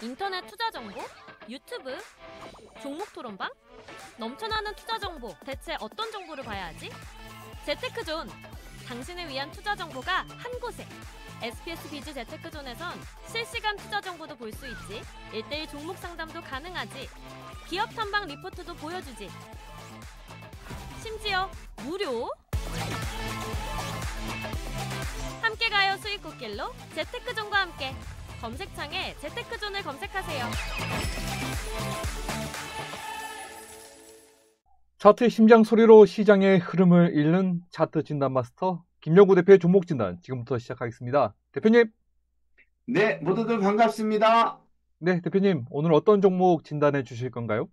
인터넷 투자 정보? 유튜브? 종목 토론방? 넘쳐나는 투자 정보, 대체 어떤 정보를 봐야 하지? 재테크존! 당신을 위한 투자 정보가 한 곳에! SBS 비즈 재테크존에선 실시간 투자 정보도 볼 수 있지, 1:1 종목 상담도 가능하지, 기업 탐방 리포트도 보여주지, 심지어 무료! 함께 가요 수익 꽃길로 재테크존과 함께! 검색창에 재테크존을 검색하세요. 차트의 심장 소리로 시장의 흐름을 읽는 차트 진단 마스터 김영구 대표의 종목 진단 지금부터 시작하겠습니다. 대표님. 네, 모두들 반갑습니다. 네, 대표님 오늘 어떤 종목 진단해 주실 건가요?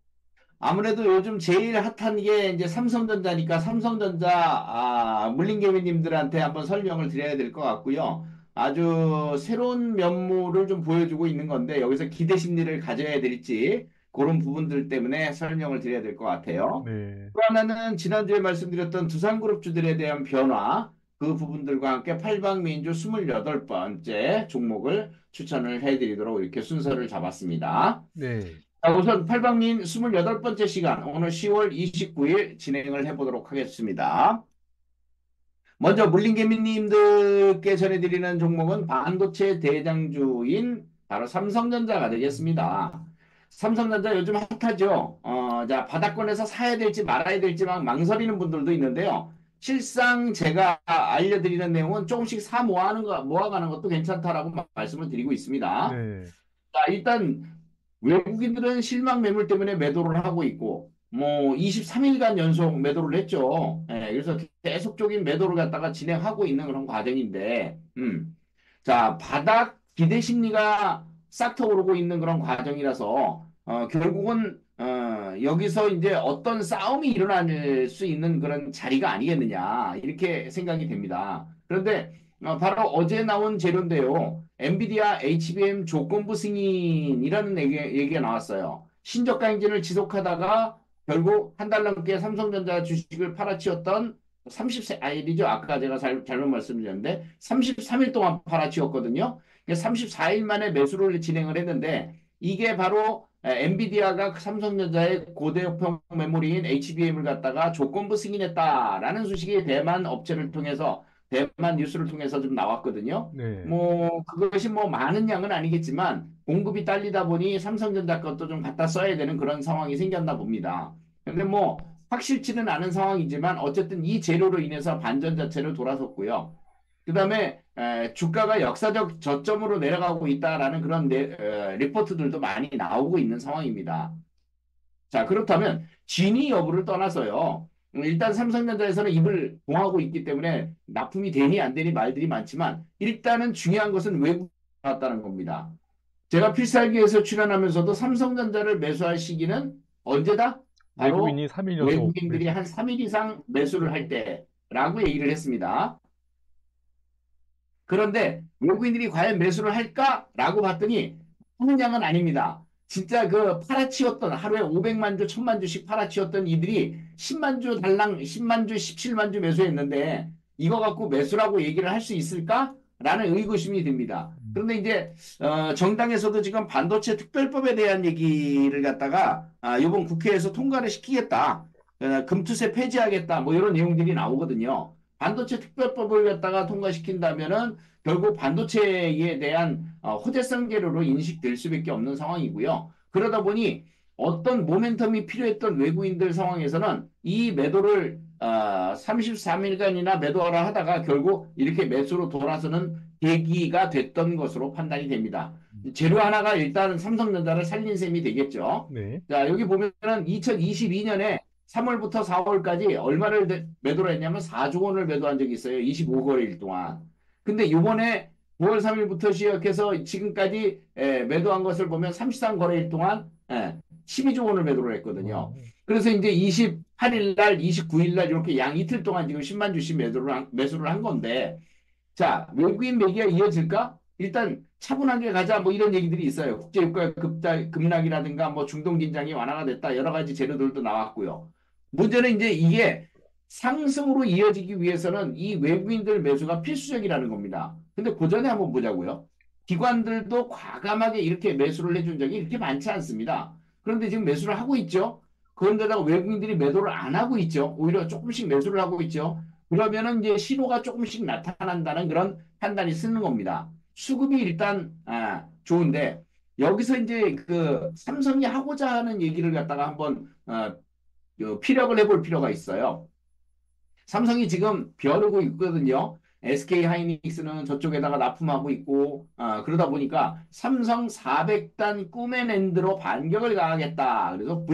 아무래도 요즘 제일 핫한 게 이제 삼성전자니까 삼성전자 물린개미님들한테 한번 설명을 드려야 될 것 같고요. 아주 새로운 면모를 좀 보여주고 있는 건데 여기서 기대 심리를 가져야 될지 그런 부분들 때문에 설명을 드려야 될 것 같아요. 네. 또 하나는 지난주에 말씀드렸던 두산그룹주들에 대한 변화, 그 부분들과 함께 팔방미인주 28번째 종목을 추천을 해드리도록 이렇게 순서를 잡았습니다. 네. 자, 우선 팔방미인 28번째 시간, 오늘 10월 29일 진행을 해보도록 하겠습니다. 먼저 물린개미님들께 전해드리는 종목은 반도체 대장주인 바로 삼성전자가 되겠습니다. 삼성전자 요즘 핫하죠. 자, 바닥권에서 사야 될지 말아야 될지 막 망설이는 분들도 있는데요. 실상 제가 알려드리는 내용은 조금씩 모아가는 것도 괜찮다라고 말씀을 드리고 있습니다. 네. 자, 일단 외국인들은 실망 매물 때문에 매도를 하고 있고, 뭐 23일간 연속 매도를 했죠. 예, 그래서 계속적인 매도를 갖다가 진행하고 있는 그런 과정인데, 자, 바닥 기대 심리가 싹 트오르고 있는 그런 과정이라서 결국은 여기서 이제 어떤 싸움이 일어날 수 있는 그런 자리가 아니겠느냐 이렇게 생각이 됩니다. 그런데 바로 어제 나온 재료인데요. 엔비디아 HBM 조건부 승인이라는 얘기가 나왔어요. 신저가 행진을 지속하다가 결국 한 달 넘게 삼성전자 주식을 팔아치웠던 34일이죠. 아까 제가 잘못 말씀드렸는데 33일 동안 팔아치웠거든요. 34일 만에 매수를 진행을 했는데 이게 바로 엔비디아가 삼성전자의 고대역폭 메모리인 HBM을 갖다가 조건부 승인했다라는 소식이 대만 업체를 통해서 대만 뉴스를 통해서 좀 나왔거든요. 네. 뭐 그것이 뭐 많은 양은 아니겠지만 공급이 딸리다 보니 삼성전자 것도 좀 갖다 써야 되는 그런 상황이 생겼나 봅니다. 근데 뭐 확실치는 않은 상황이지만 어쨌든 이 재료로 인해서 반전 자체를 돌아섰고요. 그 다음에 주가가 역사적 저점으로 내려가고 있다라는 그런 리포트들도 많이 나오고 있는 상황입니다. 자, 그렇다면 진위 여부를 떠나서요. 일단 삼성전자에서는 입을 봉하고 있기 때문에 납품이 되니 안 되니 말들이 많지만 일단은 중요한 것은 외국이 나왔다는 겁니다. 제가 필살기에서 출연하면서도 삼성전자를 매수할 시기는 언제다? 바로 외국인이 3일 연속 외국인들이 한 3일 이상 매수를 할 때라고 얘기를 했습니다. 그런데 외국인들이 과연 매수를 할까라고 봤더니 하는 양은 아닙니다. 진짜 그 팔아치웠던 하루에 500만 주, 1000만 주씩 팔아치웠던 이들이 10만 주 달랑 10만 주, 17만 주 매수했는데 이거 갖고 매수라고 얘기를 할 수 있을까라는 의구심이 듭니다. 그런데 이제 정당에서도 지금 반도체 특별법에 대한 얘기를 갖다가 이번 국회에서 통과를 시키겠다. 금투세 폐지하겠다. 뭐 이런 내용들이 나오거든요. 반도체 특별법을 갖다가 통과시킨다면은 결국 반도체에 대한 호재성 재료로 인식될 수밖에 없는 상황이고요. 그러다 보니 어떤 모멘텀이 필요했던 외국인들 상황에서는 이 매도를 33일간이나 매도하라 하다가 결국 이렇게 매수로 돌아서는 계기가 됐던 것으로 판단이 됩니다. 재료 하나가 일단은 삼성전자를 살린 셈이 되겠죠. 네. 자, 여기 보면은 2022년에 3월부터 4월까지 얼마를 매도를 했냐면 4조 원을 매도한 적이 있어요. 25거래일 동안. 근데 이번에 9월 3일부터 시작해서 지금까지 매도한 것을 보면 33거래일 동안 12조 원을 매도를 했거든요. 그래서 이제 28일 날, 29일 날 이렇게 양 이틀 동안 지금 10만 주씩 매수를 한 건데, 자, 외국인 매기가 이어질까? 일단 차분하게 가자 뭐 이런 얘기들이 있어요. 국제유가 급락이라든가 뭐 중동 긴장이 완화가 됐다. 여러 가지 재료들도 나왔고요. 문제는 이제 이게 상승으로 이어지기 위해서는 이 외국인들 매수가 필수적이라는 겁니다. 근데 그 전에 한번 보자고요. 기관들도 과감하게 이렇게 매수를 해준 적이 이렇게 많지 않습니다. 그런데 지금 매수를 하고 있죠. 그런데다가 외국인들이 매도를 안 하고 있죠. 오히려 조금씩 매수를 하고 있죠. 그러면은 이제 신호가 조금씩 나타난다는 그런 판단이 쓰는 겁니다. 수급이 일단 좋은데 여기서 이제 그 삼성이 하고자 하는 얘기를 갖다가 한번 피력을 해볼 필요가 있어요. 삼성이 지금 벼르고 있거든요. SK 하이닉스는 저쪽에다가 납품하고 있고, 그러다 보니까 삼성 400단 꿈의 낸드로 반격을 가하겠다. 그래서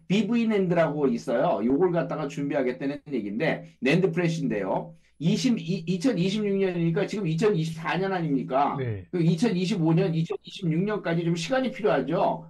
BV 낸드라고 있어요. 요걸 갖다가 준비하겠다는 얘기인데, 낸드 프레시인데요. 2026년이니까 지금 2024년 아닙니까? 네. 2025년, 2026년까지 좀 시간이 필요하죠.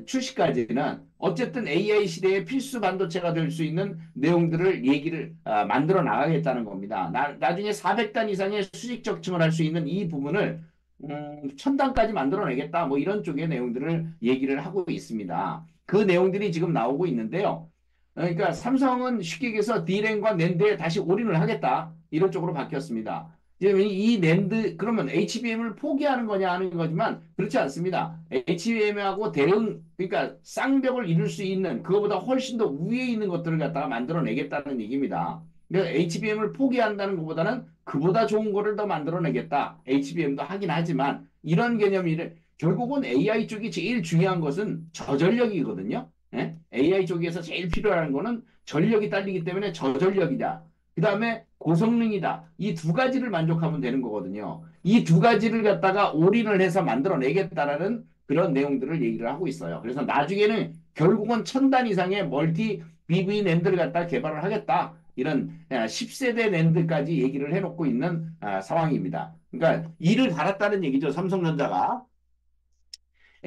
출시까지는. 어쨌든 AI 시대의 필수 반도체가 될 수 있는 내용들을 얘기를 만들어 나가겠다는 겁니다. 나중에 400단 이상의 수직 적층을 할 수 있는 이 부분을 1000단까지 만들어내겠다. 뭐 이런 쪽의 내용들을 얘기를 하고 있습니다. 그 내용들이 지금 나오고 있는데요. 그러니까 삼성은 쉽게 얘기해서 D램과 낸드에 다시 올인을 하겠다. 이런 쪽으로 바뀌었습니다. 이 낸드, 그러면 HBM을 포기하는 거냐 하는 거지만 그렇지 않습니다. HBM하고 대응, 그러니까 쌍벽을 이룰 수 있는 그거보다 훨씬 더 위에 있는 것들을 갖다가 만들어내겠다는 얘기입니다. 그러니까 HBM을 포기한다는 것보다는 그보다 좋은 거를 더 만들어내겠다. HBM도 하긴 하지만 이런 개념이 결국은 AI 쪽이 제일 중요한 것은 저전력이거든요. 예? AI 쪽에서 제일 필요한 거는 전력이 딸리기 때문에 저전력이다. 그 다음에 고성능이다. 이 두 가지를 만족하면 되는 거거든요. 이 두 가지를 갖다가 올인을 해서 만들어내겠다라는 그런 내용들을 얘기를 하고 있어요. 그래서 나중에는 결국은 1000단 이상의 멀티 BV 낸드를 갖다 개발을 하겠다. 이런 10세대 낸드까지 얘기를 해놓고 있는 상황입니다. 그러니까 이를 달았다는 얘기죠. 삼성전자가.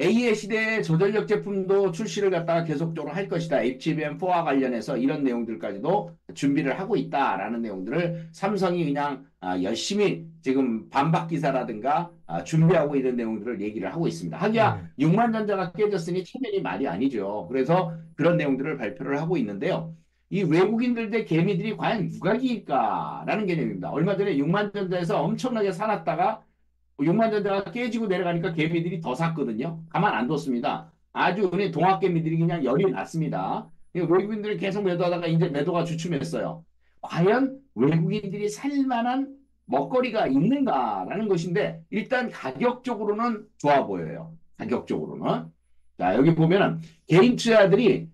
AI 시대의 저전력 제품도 출시를 갖다가 계속적으로 할 것이다. HBM4와 관련해서 이런 내용들까지도 준비를 하고 있다라는 내용들을 삼성이 그냥 열심히 지금 반박 기사라든가 준비하고 있는 내용들을 얘기를 하고 있습니다. 하기야 6만 전자가 깨졌으니 체면이 말이 아니죠. 그래서 그런 내용들을 발표를 하고 있는데요. 이 외국인들 대 개미들이 과연 누가 이길까라는 개념입니다. 얼마 전에 6만 전자에서 엄청나게 사놨다가 6만 전자가 깨지고 내려가니까 개미들이 더 샀거든요. 가만 안 뒀습니다. 아주 은혜 동학개미들이 그냥 열이 났습니다. 외국인들이 계속 매도하다가 이제 매도가 주춤했어요. 과연 외국인들이 살 만한 먹거리가 있는가라는 것인데 일단 가격적으로는 좋아 보여요. 가격적으로는. 자, 여기 보면은 개인 투자들이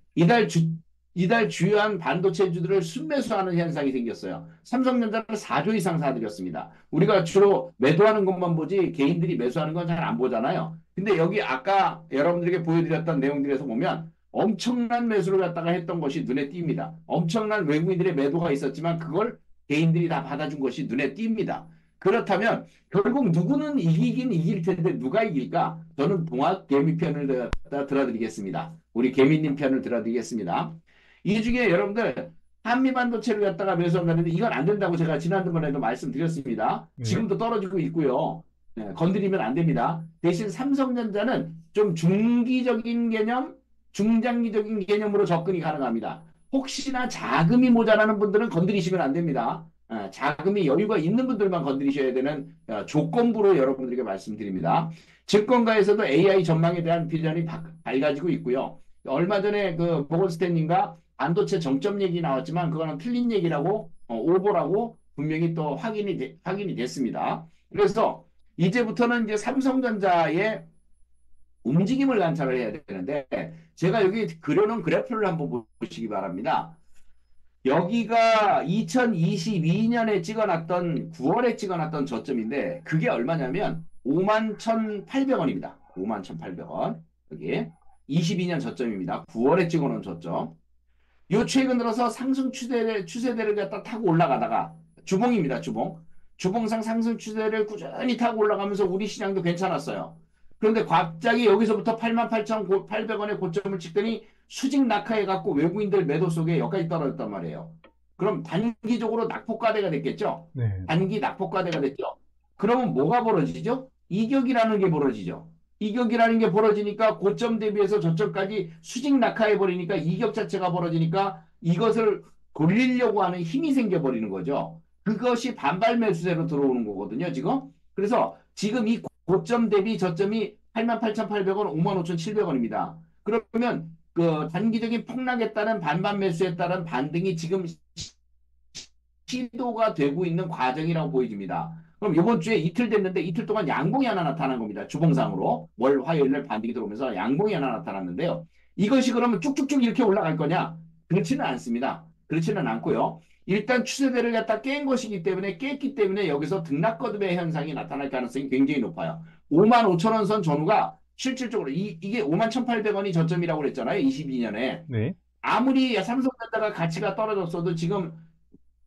이달 주요한 반도체주들을 순매수하는 현상이 생겼어요. 삼성전자는 4조 이상 사들였습니다. 우리가 주로 매도하는 것만 보지 개인들이 매수하는 건 잘 안 보잖아요. 근데 여기 아까 여러분들에게 보여드렸던 내용들에서 보면 엄청난 매수를 갖다가 했던 것이 눈에 띕니다. 엄청난 외국인들의 매도가 있었지만 그걸 개인들이 다 받아준 것이 눈에 띕니다. 그렇다면 결국 누구는 이기긴 이길 텐데 누가 이길까? 저는 동학 개미 편을 들어드리겠습니다. 우리 개미님 편을 들어드리겠습니다. 이 중에 여러분들 한미 반도체를 갖다가 매수한다는데 이건 안 된다고 제가 지난번에도 말씀드렸습니다. 지금도 떨어지고 있고요. 건드리면 안 됩니다. 대신 삼성전자는 좀 중기적인 개념, 중장기적인 개념으로 접근이 가능합니다. 혹시나 자금이 모자라는 분들은 건드리시면 안 됩니다. 자금이 여유가 있는 분들만 건드리셔야 되는 조건부로 여러분들에게 말씀드립니다. 증권가에서도 AI 전망에 대한 비전이 밝아지고 있고요. 얼마 전에 그 모건스탠리인가 반도체 정점 얘기 나왔지만 그거는 틀린 얘기라고 오보라고 분명히 또 확인이 됐습니다. 그래서 이제부터는 이제 삼성전자의 움직임을 관찰을 해야 되는데 제가 여기 그려놓은 그래프를 한번 보시기 바랍니다. 여기가 2022년에 찍어놨던 9월에 찍어놨던 저점인데 그게 얼마냐면 51,800원입니다. 51,800원. 여기 22년 저점입니다. 9월에 찍어놓은 저점. 요 최근 들어서 상승 추세대를 갖다 타고 올라가다가 주봉입니다. 주봉상 상승 추세를 꾸준히 타고 올라가면서 우리 시장도 괜찮았어요. 그런데 갑자기 여기서부터 88,800원의 고점을 찍더니 수직 낙하해갖고 외국인들 매도 속에 여기까지 떨어졌단 말이에요. 그럼 단기적으로 낙폭과대가 됐겠죠? 네. 단기 낙폭과대가 됐죠? 그러면 뭐가 벌어지죠? 이격이라는 게 벌어지죠. 이격이라는 게 벌어지니까 고점 대비해서 저점까지 수직 낙하해버리니까 이격 자체가 벌어지니까 이것을 돌리려고 하는 힘이 생겨버리는 거죠. 그것이 반발 매수세로 들어오는 거거든요, 지금. 그래서 지금 이 고점 대비 저점이 88,800원, 55,700원입니다. 그러면 그 단기적인 폭락에 따른 반반 매수에 따른 반등이 지금 시도가 되고 있는 과정이라고 보여집니다. 그럼 이번 주에 이틀 됐는데 이틀 동안 양봉이 하나 나타난 겁니다. 주봉상으로 월 화요일날 반등이 들어오면서 양봉이 하나 나타났는데요. 이것이 그러면 쭉쭉쭉 이렇게 올라갈 거냐? 그렇지는 않습니다. 그렇지는 않고요. 일단 추세대를 갖다 깬 것이기 때문에 깼기 때문에 여기서 등락거듭의 현상이 나타날 가능성이 굉장히 높아요. 55,000원 선 전후가 실질적으로 이게 51,800원이 저점이라고 그랬잖아요. 22년에. 네. 아무리 삼성전자가 가치가 떨어졌어도 지금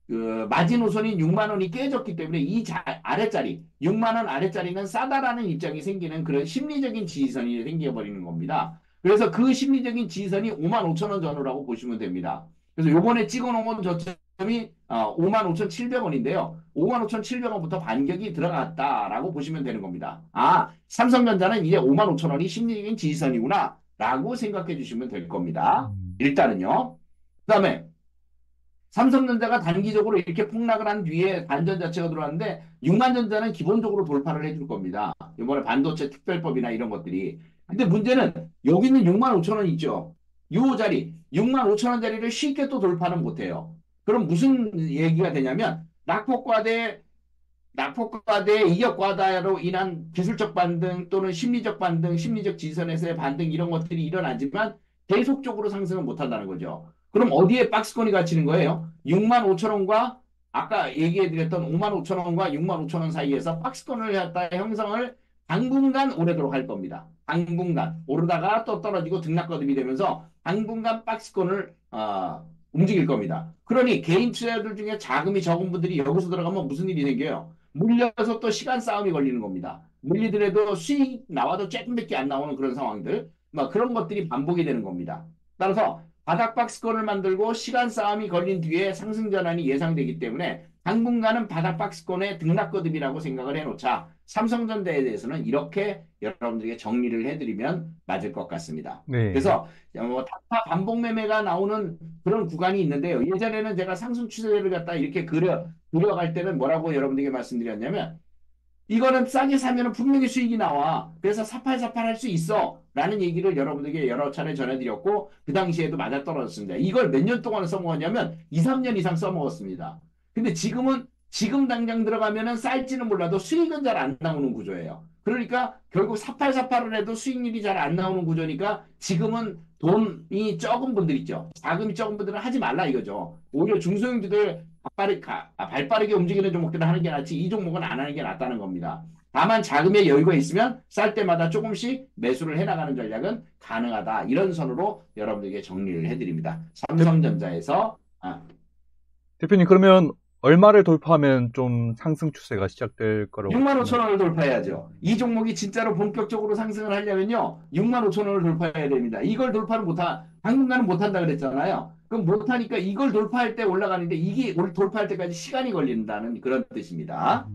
그 마지노선인 6만 원이 깨졌기 때문에 이 아래짜리 6만 원 아래짜리는 싸다라는 입장이 생기는 그런 심리적인 지지선이 생겨버리는 겁니다. 그래서 그 심리적인 지지선이 55,000원 전후라고 보시면 됩니다. 그래서 요번에 찍어놓은 저점이 55,700원인데요. 55,700원부터 반격이 들어갔다라고 보시면 되는 겁니다. 아, 삼성전자는 이제 55,000원이 심리적인 지지선이구나 라고 생각해 주시면 될 겁니다. 일단은요. 그 다음에 삼성전자가 단기적으로 이렇게 폭락을 한 뒤에 반전 자체가 들어왔는데 6만전자는 기본적으로 돌파를 해줄 겁니다. 이번에 반도체 특별법이나 이런 것들이. 근데 문제는 여기는 65,000원 있죠. 요 자리 65,000원 자리를 쉽게 또 돌파는 못해요. 그럼 무슨 얘기가 되냐면 낙폭과대 이격과다로 인한 기술적 반등 또는 심리적 반등, 심리적 지선에서의 반등 이런 것들이 일어나지만 계속적으로 상승을 못한다는 거죠. 그럼 어디에 박스권이 갇히는 거예요? 65,000원과 아까 얘기해드렸던 55,000원과 65,000원 사이에서 박스권을 갖다 형성을 당분간 오래도록 할 겁니다. 당분간 오르다가 또 떨어지고 등락거듭이 되면서 당분간 박스권을 움직일 겁니다. 그러니 개인 투자자들 중에 자금이 적은 분들이 여기서 들어가면 무슨 일이 생겨요? 물려서 또 시간 싸움이 걸리는 겁니다. 물리더라도 수익 나와도 조금밖에 안 나오는 그런 상황들, 막 그런 것들이 반복이 되는 겁니다. 따라서 바닥 박스권을 만들고 시간 싸움이 걸린 뒤에 상승 전환이 예상되기 때문에 당분간은 바닥 박스권의 등락거듭이라고 생각을 해놓자. 삼성전자에 대해서는 이렇게 여러분들에게 정리를 해드리면 맞을 것 같습니다. 네. 그래서 단타 반복 매매가 나오는 그런 구간이 있는데요. 예전에는 제가 상승 추세를 갖다 이렇게 그려갈 때는 뭐라고 여러분들에게 말씀드렸냐면 이거는 싸게 사면 분명히 수익이 나와. 그래서 사팔사팔 할 수 있어. 라는 얘기를 여러분들에게 여러 차례 전해드렸고 그 당시에도 맞아떨어졌습니다. 이걸 몇 년 동안 써먹었냐면 2, 3년 이상 써먹었습니다. 근데 지금 당장 들어가면은 쌀지는 몰라도 수익은 잘 안 나오는 구조예요. 그러니까 결국 사팔사팔을 해도 수익률이 잘 안 나오는 구조니까 지금은 돈이 적은 분들 있죠. 자금이 적은 분들은 하지 말라 이거죠. 오히려 중소형주들 발빠르게 움직이는 종목들을 하는 게 낫지 이 종목은 안 하는 게 낫다는 겁니다. 다만 자금의 여유가 있으면 쌀 때마다 조금씩 매수를 해나가는 전략은 가능하다. 이런 선으로 여러분들에게 정리를 해드립니다. 삼성전자에서 대표님, 그러면 얼마를 돌파하면 좀 상승 추세가 시작될 거라고 65,000원을 돌파해야죠. 이 종목이 진짜로 본격적으로 상승을 하려면요. 65,000원을 돌파해야 됩니다. 이걸 돌파를 당분간은 못한다 그랬잖아요. 그럼 못하니까 이걸 돌파할 때 올라가는데 이게 돌파할 때까지 시간이 걸린다는 그런 뜻입니다.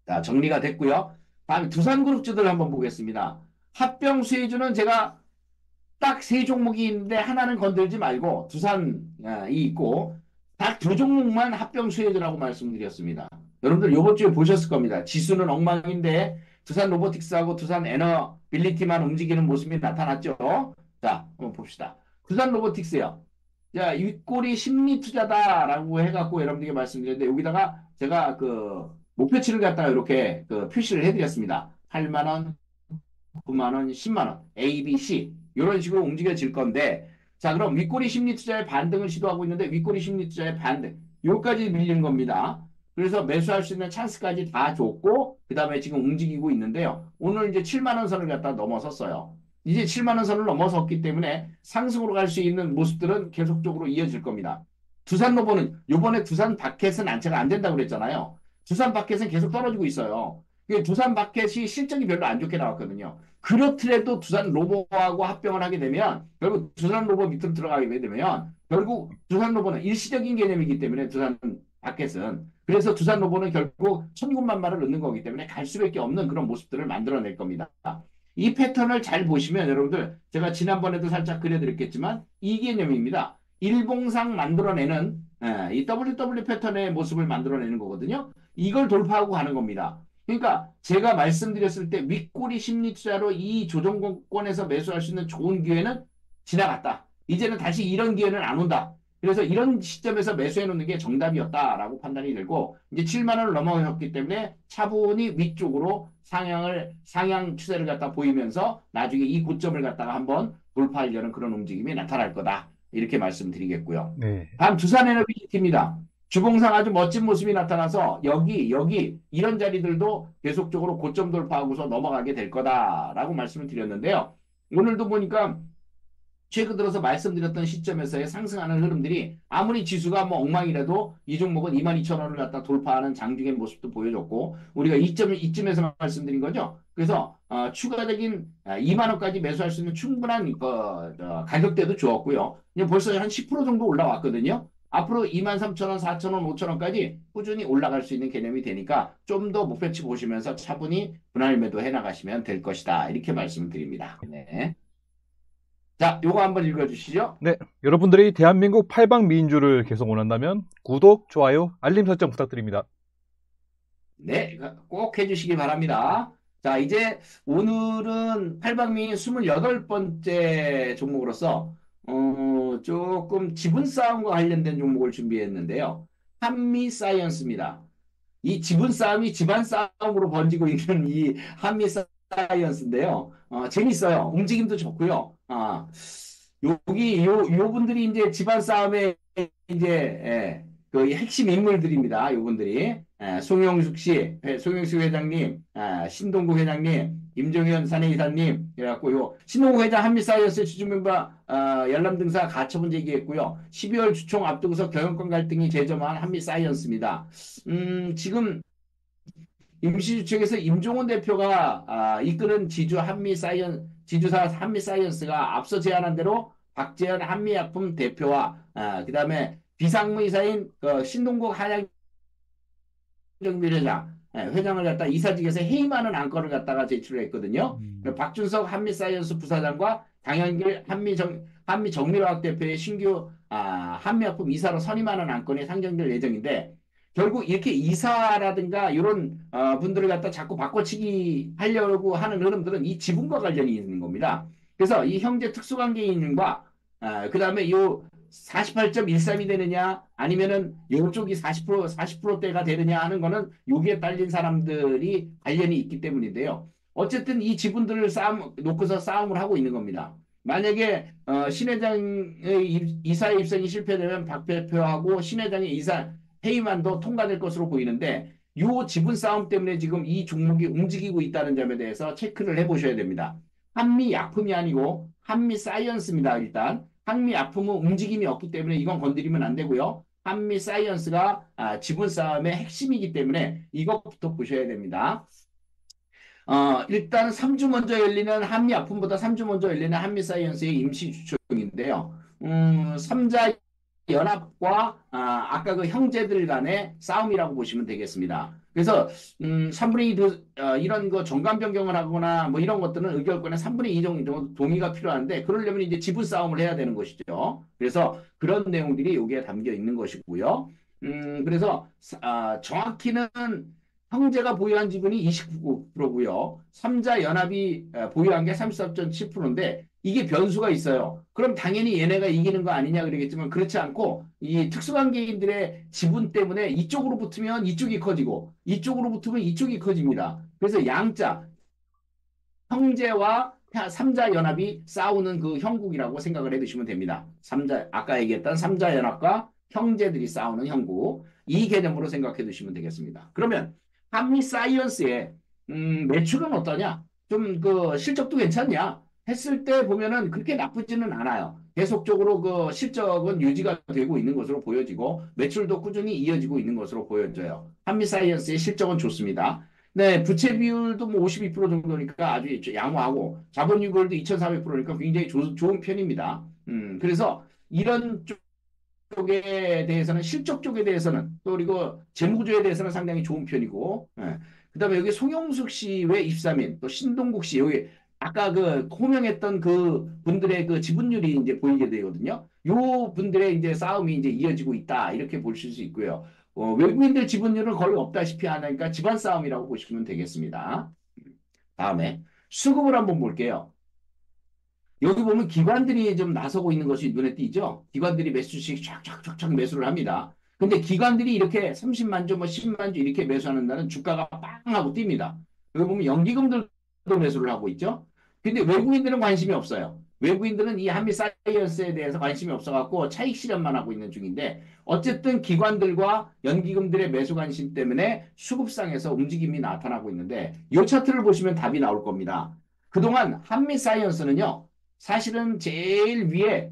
자, 정리가 됐고요. 다음에 두산그룹주들 한번 보겠습니다. 합병수혜주는 제가 딱 세 종목이 있는데 하나는 건들지 말고 두산이 있고 딱 두 종목만 합병수혜주라고 말씀드렸습니다. 여러분들 이번 주에 보셨을 겁니다. 지수는 엉망인데 두산 로보틱스하고 두산 에너빌리티만 움직이는 모습이 나타났죠. 자, 한번 봅시다. 두산 로보틱스요. 자, 윗골이 심리 투자다라고 해갖고 여러분들에게 말씀드렸는데 여기다가 제가 그 목표치를 갖다가 이렇게 그 표시를 해드렸습니다. 8만원, 9만원, 10만원, A, B, C 이런 식으로 움직여질 건데 자, 그럼 윗꼬리 심리 투자의 반등을 시도하고 있는데 윗꼬리 심리 투자의 반등 여기까지 밀린 겁니다. 그래서 매수할 수 있는 찬스까지 다 줬고 그 다음에 지금 움직이고 있는데요. 오늘 이제 7만원 선을 갖다 넘어섰어요. 이제 7만원 선을 넘어섰기 때문에 상승으로 갈 수 있는 모습들은 계속적으로 이어질 겁니다. 두산로보는 요번에 두산 바켓은 안채가 안 된다고 그랬잖아요. 두산 바켓은 계속 떨어지고 있어요. 두산 바켓이 실적이 별로 안 좋게 나왔거든요. 그렇더라도 두산 로보하고 합병을 하게 되면 결국 두산 로보 밑으로 들어가게 되면 결국 두산 로보는 일시적인 개념이기 때문에 두산 바켓은 그래서 두산 로보는 결국 천군만마를 넣는 거기 때문에 갈 수밖에 없는 그런 모습들을 만들어낼 겁니다. 이 패턴을 잘 보시면 여러분들 제가 지난번에도 살짝 그려드렸겠지만 이 개념입니다. 일봉상 만들어내는 이 WW 패턴의 모습을 만들어내는 거거든요. 이걸 돌파하고 가는 겁니다. 그러니까 제가 말씀드렸을 때 윗꼬리 심리 투자로 이 조정권에서 매수할 수 있는 좋은 기회는 지나갔다. 이제는 다시 이런 기회는 안 온다. 그래서 이런 시점에서 매수해 놓는 게 정답이었다라고 판단이 되고 이제 7만 원을 넘어섰기 때문에 차분히 위쪽으로 상향 추세를 갖다 보이면서 나중에 이 고점을 갖다가 한번 돌파하려는 그런 움직임이 나타날 거다. 이렇게 말씀드리겠고요. 네. 다음 두산에너비티입니다. 주봉상 아주 멋진 모습이 나타나서 여기 이런 자리들도 계속적으로 고점 돌파하고서 넘어가게 될 거다라고 말씀을 드렸는데요. 오늘도 보니까 최근 들어서 말씀드렸던 시점에서의 상승하는 흐름들이 아무리 지수가 뭐 엉망이라도 이 종목은 22,000원을 갖다 돌파하는 장중의 모습도 보여줬고 우리가 이쯤에서 말씀드린 거죠. 그래서 추가적인 2만 원까지 매수할 수 있는 충분한 가격대도 주었고요. 벌써 한 10% 정도 올라왔거든요. 앞으로 23,000원, 4,000원, 5,000원까지 꾸준히 올라갈 수 있는 개념이 되니까 좀 더 목표치 보시면서 차분히 분할 매도 해나가시면 될 것이다. 이렇게 말씀드립니다. 네. 자, 요거 한번 읽어주시죠. 네, 여러분들이 대한민국 팔방미인주를 계속 원한다면 구독, 좋아요, 알림 설정 부탁드립니다. 네, 꼭 해주시기 바랍니다. 자, 이제 오늘은 팔방미인 28번째 종목으로서 조금 지분 싸움과 관련된 종목을 준비했는데요. 한미사이언스입니다. 이 지분 싸움이 집안 싸움으로 번지고 있는 이 한미사이언스인데요. 재밌어요. 움직임도 좋고요. 요 분들이 이제 집안 싸움의 이제 그 핵심 인물들입니다. 요분들이 송영숙 씨, 송영숙 회장님, 신동국 회장님, 임종현 사내이사님, 그래갖고 요 신동국 회장 한미사이언스 주주 멤버 열람등사 가처분 제기했고요. 12월 주총 앞두고서 경영권 갈등이 재점한 한미사이언스입니다. 지금 임시주총에서 임종원 대표가 이끄는 지주사 한미사이언스가 앞서 제안한 대로 박재현 한미약품 대표와 그다음에 비상무이사인 신동국 한양정비회장 회장을 갖다 이사직에서 해임하는 안건을 갖다가 제출을 했거든요. 박준석 한미사이언스 부사장과 강현길 한미정밀화학 대표의 신규 한미약품 이사로 선임하는 안건이 상정될 예정인데 결국 이렇게 이사라든가 이런 분들을 갖다 자꾸 바꿔치기 하려고 하는 흐름들은 이 지분과 관련이 있는 겁니다. 그래서 이 형제 특수관계인과 그 다음에 요 48.13이 되느냐 아니면은 이쪽이 40%대가 되느냐 하는 거는 여기에 딸린 사람들이 관련이 있기 때문인데요. 어쨌든 이 지분들을 놓고서 싸움을 하고 있는 겁니다. 만약에 신 회장의 이사 입성이 실패되면 박 대표하고 신 회장의 이사 회의만도 통과될 것으로 보이는데 이 지분 싸움 때문에 지금 이 종목이 움직이고 있다는 점에 대해서 체크를 해보셔야 됩니다. 한미약품이 아니고 한미사이언스입니다. 일단 한미약품은 움직임이 없기 때문에 이건 건드리면 안 되고요. 한미사이언스가 지분 싸움의 핵심이기 때문에 이것부터 보셔야 됩니다. 일단 3주 먼저 열리는 한미약품보다 3주 먼저 열리는 한미사이언스의 임시주총인데요. 3자 연합과 아까 그 형제들 간의 싸움이라고 보시면 되겠습니다. 그래서 3분의 2 이런 거 정관 변경을 하거나 뭐 이런 것들은 의결권의 3분의 2 정도 동의가 필요한데 그러려면 이제 지분 싸움을 해야 되는 것이죠. 그래서 그런 내용들이 여기에 담겨 있는 것이고요. 그래서 정확히는 형제가 보유한 지분이 29%고요. 3자 연합이 보유한 게 33.7%인데 이게 변수가 있어요. 그럼 당연히 얘네가 이기는 거 아니냐 그러겠지만 그렇지 않고 이 특수관계인들의 지분 때문에 이쪽으로 붙으면 이쪽이 커지고 이쪽으로 붙으면 이쪽이 커집니다. 그래서 양자 형제와 3자 연합이 싸우는 그 형국이라고 생각을 해두시면 됩니다. 아까 얘기했던 3자 연합과 형제들이 싸우는 형국 이 개념으로 생각해 두시면 되겠습니다. 그러면 한미사이언스의 매출은 어떠냐? 좀 그 실적도 괜찮냐? 했을 때 보면은 그렇게 나쁘지는 않아요. 계속적으로 그 실적은 유지가 되고 있는 것으로 보여지고 매출도 꾸준히 이어지고 있는 것으로 보여져요. 한미사이언스의 실적은 좋습니다. 네, 부채 비율도 뭐 52% 정도니까 아주 양호하고 자본유골도 2,400%니까 굉장히 좋은 편입니다. 그래서 이런 쪽에 대해서는 실적 쪽에 대해서는 또 그리고 재무구조에 대해서는 상당히 좋은 편이고 그다음에 여기 송영숙 씨 외 입사민 또 신동국 씨 여기 아까 그 호명했던 그 분들의 그 지분율이 이제 보이게 되거든요. 요 분들의 이제 싸움이 이제 이어지고 있다 이렇게 보실 수 있고요. 외국인들 지분율은 거의 없다시피 하니까 집안 싸움이라고 보시면 되겠습니다. 다음에 수급을 한번 볼게요. 여기 보면 기관들이 좀 나서고 있는 것이 눈에 띄죠? 기관들이 몇 수씩 쫙쫙쫙쫙 매수를 합니다. 근데 기관들이 이렇게 30만 주, 뭐 10만 주 이렇게 매수하는 날은 주가가 빵 하고 뜁니다. 여기 보면 연기금들도 매수를 하고 있죠? 근데 외국인들은 관심이 없어요. 외국인들은 이 한미 사이언스에 대해서 관심이 없어갖고 차익 실현만 하고 있는 중인데 어쨌든 기관들과 연기금들의 매수 관심 때문에 수급상에서 움직임이 나타나고 있는데 이 차트를 보시면 답이 나올 겁니다. 그동안 한미 사이언스는요. 사실은 제일 위에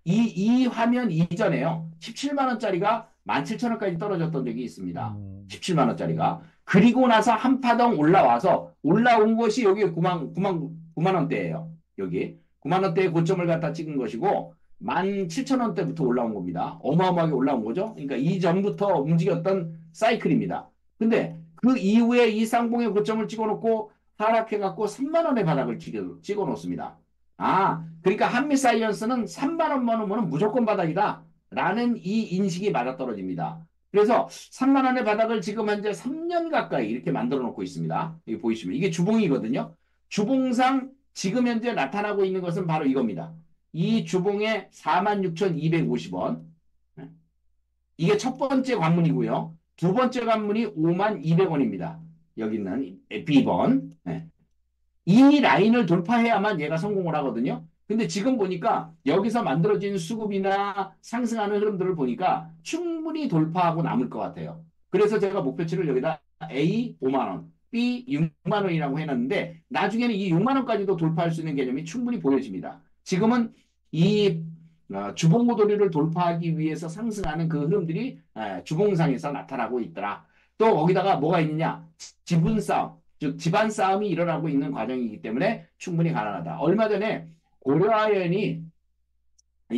이 화면 이전에요. 17만 원짜리가 17,000원까지 떨어졌던 적이 있습니다. 17만 원짜리가. 그리고 나서 한파동 올라와서 올라온 것이 여기 9만 원대예요. 여기 9만 원대의 고점을 갖다 찍은 것이고 17,000원대부터 올라온 겁니다. 어마어마하게 올라온 거죠. 그러니까 이전부터 움직였던 사이클입니다. 근데 그 이후에 이 쌍봉의 고점을 찍어놓고 하락해갖고 3만 원의 바닥을 찍어놓습니다. 그러니까 한미사이언스는 3만 원만 오면 무조건 바닥이다. 라는 이 인식이 맞아떨어집니다. 그래서 3만 원의 바닥을 지금 현재 3년 가까이 이렇게 만들어 놓고 있습니다. 여기 보이시면 이게 주봉이거든요. 주봉상 지금 현재 나타나고 있는 것은 바로 이겁니다. 이 주봉에 46,250원. 이게 첫 번째 관문이고요. 두 번째 관문이 52,200원입니다. 여기 있는 B번. 이 라인을 돌파해야만 얘가 성공을 하거든요. 근데 지금 보니까 여기서 만들어진 수급이나 상승하는 흐름들을 보니까 충분히 돌파하고 남을 것 같아요. 그래서 제가 목표치를 여기다 A 5만 원, B 6만 원이라고 해놨는데 나중에는 이 6만 원까지도 돌파할 수 있는 개념이 충분히 보여집니다. 지금은 이 주봉고도리를 돌파하기 위해서 상승하는 그 흐름들이 주봉상에서 나타나고 있더라. 또 거기다가 뭐가 있느냐? 지분 싸움, 즉 집안 싸움이 일어나고 있는 과정이기 때문에 충분히 가능하다. 얼마 전에 고려아연이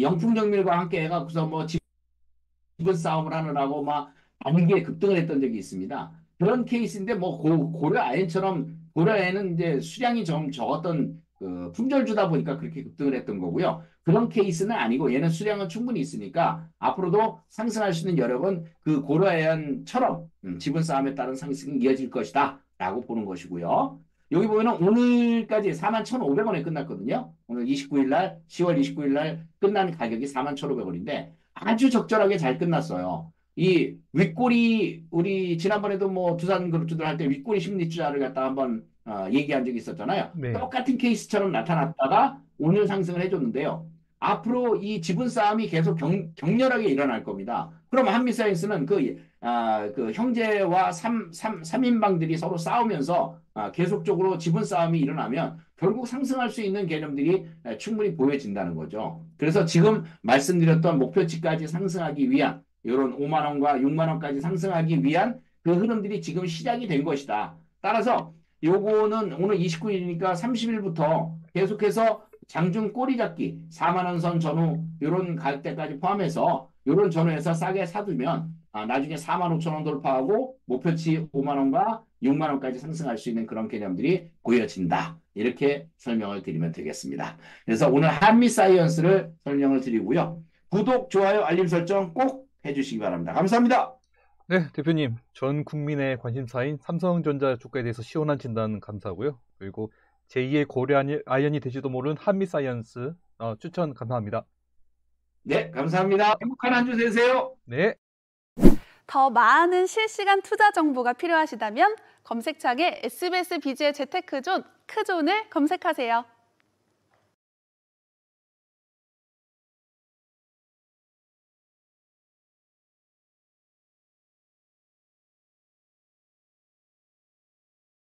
영풍정밀과 함께 해갖고서 뭐 지분 싸움을 하느라고 막 단기에 급등을 했던 적이 있습니다. 그런 케이스인데 뭐 고려아연처럼 고려아연은 이제 수량이 좀 적었던 그 품절주다 보니까 그렇게 급등을 했던 거고요. 그런 케이스는 아니고 얘는 수량은 충분히 있으니까 앞으로도 상승할 수 있는 여력은 그 고려아연처럼 지분 싸움에 따른 상승이 이어질 것이다 라고 보는 것이고요. 여기 보면은 오늘까지 41,500원에 끝났거든요. 오늘 29일 날 10월 29일 날 끝난 가격이 41,500원인데 아주 적절하게 잘 끝났어요. 이 윗꼬리 우리 지난번에도 뭐 두산그룹주들 할 때 윗꼬리 심리 투자를 갖다 한번 얘기한 적이 있었잖아요. 네. 똑같은 케이스처럼 나타났다가 오늘 상승을 해줬는데요. 앞으로 이 지분 싸움이 계속 격렬하게 일어날 겁니다. 그럼 한미사이언스는 그 형제와 3인방들이 서로 싸우면서 계속적으로 지분 싸움이 일어나면 결국 상승할 수 있는 개념들이 충분히 보여진다는 거죠. 그래서 지금 말씀드렸던 목표치까지 상승하기 위한 이런 5만 원과 6만 원까지 상승하기 위한 그 흐름들이 지금 시작이 된 것이다. 따라서 요거는 오늘 29일이니까 30일부터 계속해서 장중 꼬리 잡기 4만 원 선 전후 이런 가격대까지 포함해서 이런 전후에서 싸게 사두면 나중에 4만 5천 원 돌파하고 목표치 5만 원과 6만 원까지 상승할 수 있는 그런 개념들이 보여진다. 이렇게 설명을 드리면 되겠습니다. 그래서 오늘 한미사이언스를 설명을 드리고요. 구독, 좋아요, 알림 설정 꼭 해주시기 바랍니다. 감사합니다. 네, 대표님. 전 국민의 관심사인 삼성전자 주가에 대해서 시원한 진단 감사하고요. 그리고 제2의 고려아연이 될지도 모르는 한미사이언스 추천 감사합니다. 네, 감사합니다. 행복한 한 주 되세요. 네. 더 많은 실시간 투자 정보가 필요하시다면 검색창에 SBS BG의 재테크존, 크존을 검색하세요.